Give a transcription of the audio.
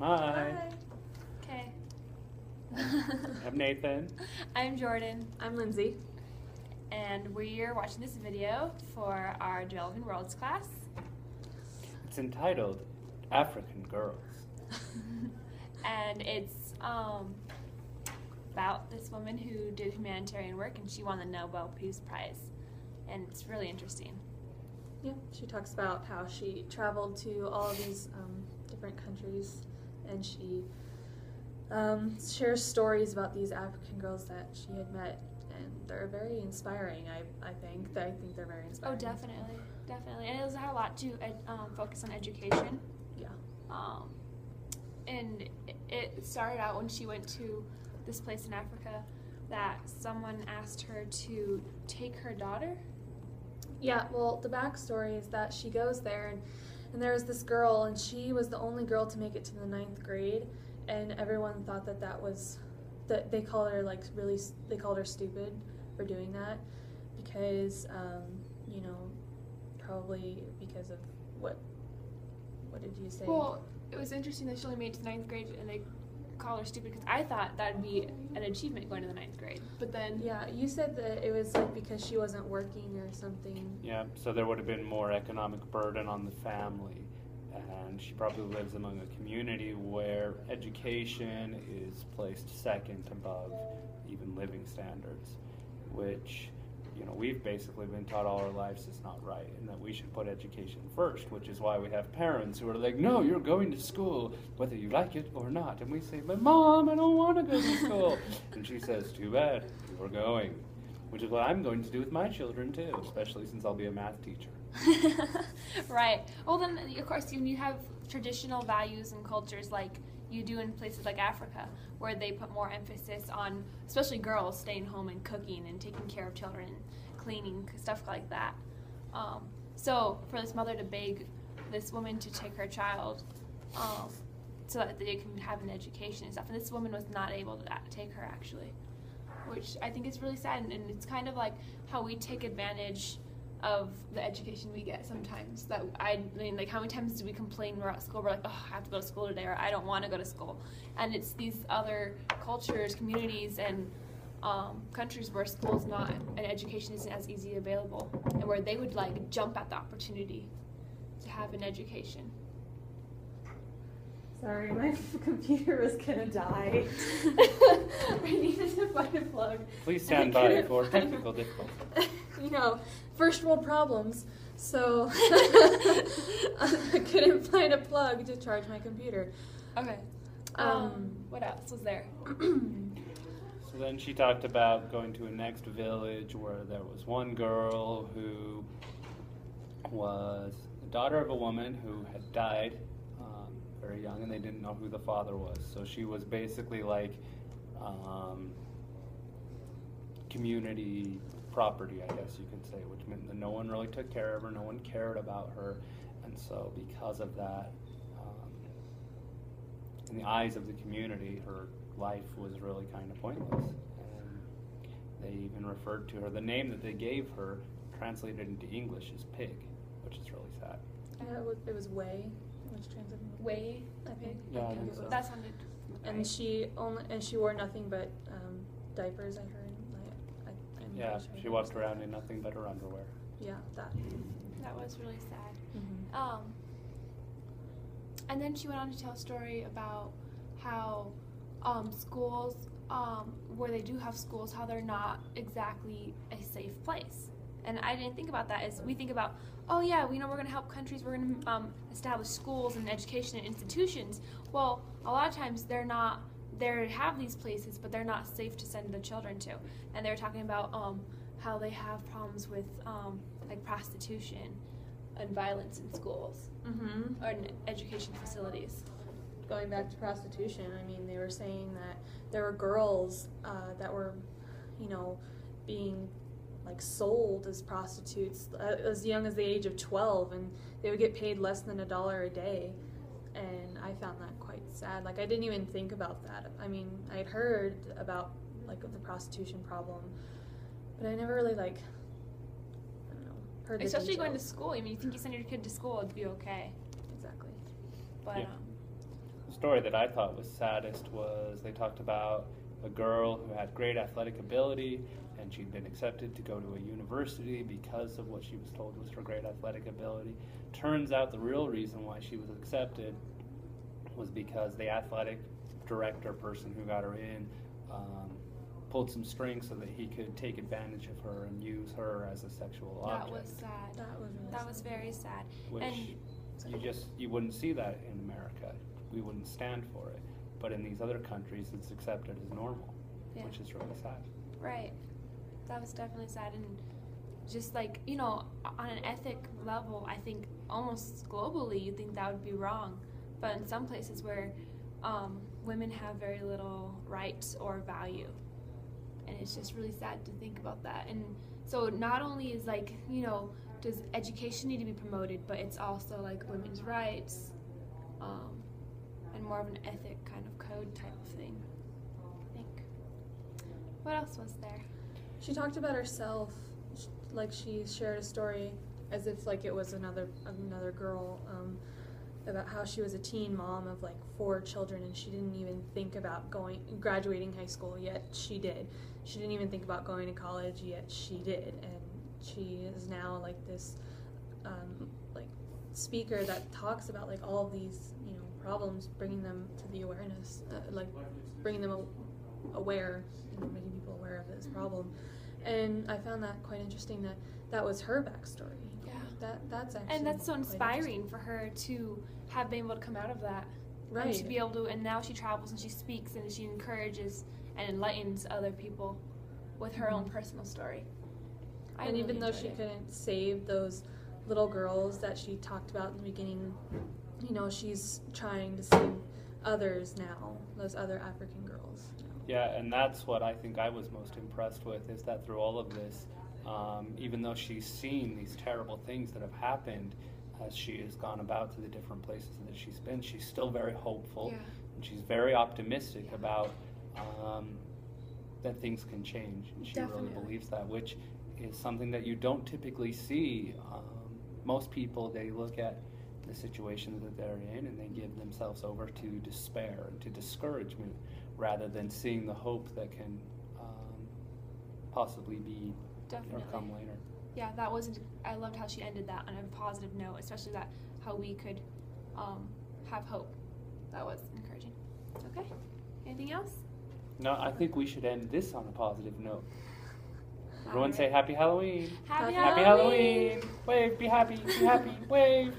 Hi. Okay. I'm Nathan. I'm Jordan. I'm Lindsay. And we're watching this video for our Developing Worlds class. It's entitled African Girls. And it's about this woman who did humanitarian work and she won the Nobel Peace Prize. And it's really interesting. Yeah, she talks about how she traveled to all of these different countries, and she shares stories about these African girls that she had met, and they're very inspiring. I think they're very inspiring. Oh, definitely. And it had a lot to focus on education. Yeah. And it started out when she went to this place in Africa that someone asked her to take her daughter. Yeah, well, the backstory is that she goes there, and there was this girl, and she was the only girl to make it to the 9th grade, and everyone thought that they called her stupid for doing that, because, probably because of what did you say? Well, it was interesting that she only made it to the 9th grade, and they call her stupid because I thought that'd be an achievement going to the 9th grade. But then Yeah, you said that it was like because she wasn't working or something. Yeah, so there would have been more economic burden on the family. And she probably lives among a community where education is placed second above even living standards, which, we've basically been taught all our lives is not right, and that we should put education first, which is why we have parents who are like, no, you're going to school, whether you like it or not. And we say, but Mom, I don't want to go to school. And she says, too bad, you're going. Which is what I'm going to do with my children, too, especially since I'll be a math teacher. Right. Well, then, of course, you have traditional values and cultures like you do in places like Africa, where they put more emphasis on, especially girls, staying home and cooking and taking care of children, cleaning, stuff like that. So for this mother to beg this woman to take her child so that they can have an education and stuff, and this woman was not able to take her, actually, which I think is really sad, and it's kind of like how we take advantage of the education we get sometimes. Like how many times do we complain we're at school, we're like, oh, I have to go to school today, or I don't want to go to school. And it's these other cultures, communities, and countries where school's not, and education isn't as easily available, and where they would like jump at the opportunity to have an education. Sorry, my computer was gonna die. I needed to find a plug. Please stand by for technical difficulties. First world problems. So I couldn't find a plug to charge my computer. Okay. What else was there? So then she talked about going to a next village where there was one girl who was the daughter of a woman who had died very young, and they didn't know who the father was. So she was basically like community property, I guess you could say, which meant that no one really took care of her, no one cared about her, and so because of that, in the eyes of the community, her life was really kind of pointless. And they even referred to her, the name that they gave her, translated into English, is pig, which is really sad. Yeah, it was Way, which translated Way, I think. Yeah, I I think it so. was. That sounded And right. she wore nothing but diapers, I heard. I'm Yeah, pretty sure she it walked was around in nothing but her underwear. Yeah, that. That was really sad. Mm-hmm. And then she went on to tell a story about how schools, where they do have schools, how they're not exactly a safe place. And I didn't think about that as we think about, oh yeah, we're going to help countries, we're going to establish schools and education and institutions. Well, a lot of times they have these places, but they're not safe to send the children to. And they were talking about how they have problems with like prostitution and violence in schools Mm-hmm. or in education facilities. Going back to prostitution, I mean, they were saying that there were girls that were, being like sold as prostitutes as young as the age of 12, and they would get paid less than $1 a day. And I found that quite sad. Like, I didn't even think about that. I mean, I'd heard about like the prostitution problem, but I never really heard the Especially going to details. school. I mean, you think you send your kid to school, it'd be okay. Exactly. But Yeah. story that I thought was saddest was they talked about a girl who had great athletic ability, and she'd been accepted to go to a university because of what she was told was her great athletic ability. Turns out the real reason why she was accepted was because the athletic director person who got her in pulled some strings so that he could take advantage of her and use her as a sexual object. That was sad. That was Very sad. Which And you wouldn't see that in America. We wouldn't stand for it. But in these other countries, it's accepted as normal, Yeah. which is really sad. right, that was definitely sad. And just like, you know, on an ethic level, I think almost globally you think that would be wrong. But in some places where women have very little rights or value. And it's just really sad to think about that. And so not only is like, you know, does education need to be promoted, but it's also like women's rights and more of an ethic kind of code type of thing, I think. What else was there? She talked about herself, like she shared a story as if like it was another girl, about how she was a teen mom of like 4 children, and she didn't even think about graduating high school, yet she did. She didn't even think about going to college, yet she did. And she is now like this like speaker that talks about like all of these, you know, problems, bringing them to the awareness, like bringing them aware, you know, making people aware of this problem. And I found that quite interesting that was her backstory. Yeah. That's actually, And that's so quite inspiring for her to have been able to come out of that. Right. And to be able to, and now she travels and she speaks and she encourages and enlightens other people with her own personal story. I And really even though enjoyed she it. couldn't save those little girls that she talked about in the beginning, you know, she's trying to save others now, those other African girls. Yeah, and that's what I think I was most impressed with, is that through all of this, even though she's seen these terrible things that have happened as she has gone about to the different places that she's been, she's still very hopeful, Yeah. and she's very optimistic about that things can change, and she Definitely. really believes that, which is something that you don't typically see. Most people, they look at the situation that they're in and they give themselves over to despair and to discouragement rather than seeing the hope that can possibly be Definitely. or come later. Yeah, that wasn't. I loved how she ended that on a positive note, especially that how we could have hope. That was encouraging. Okay. Anything else? No, I think we should end this on a positive note. Everyone Alright. say Happy Halloween! Happy Happy Halloween! Wave, be happy, wave!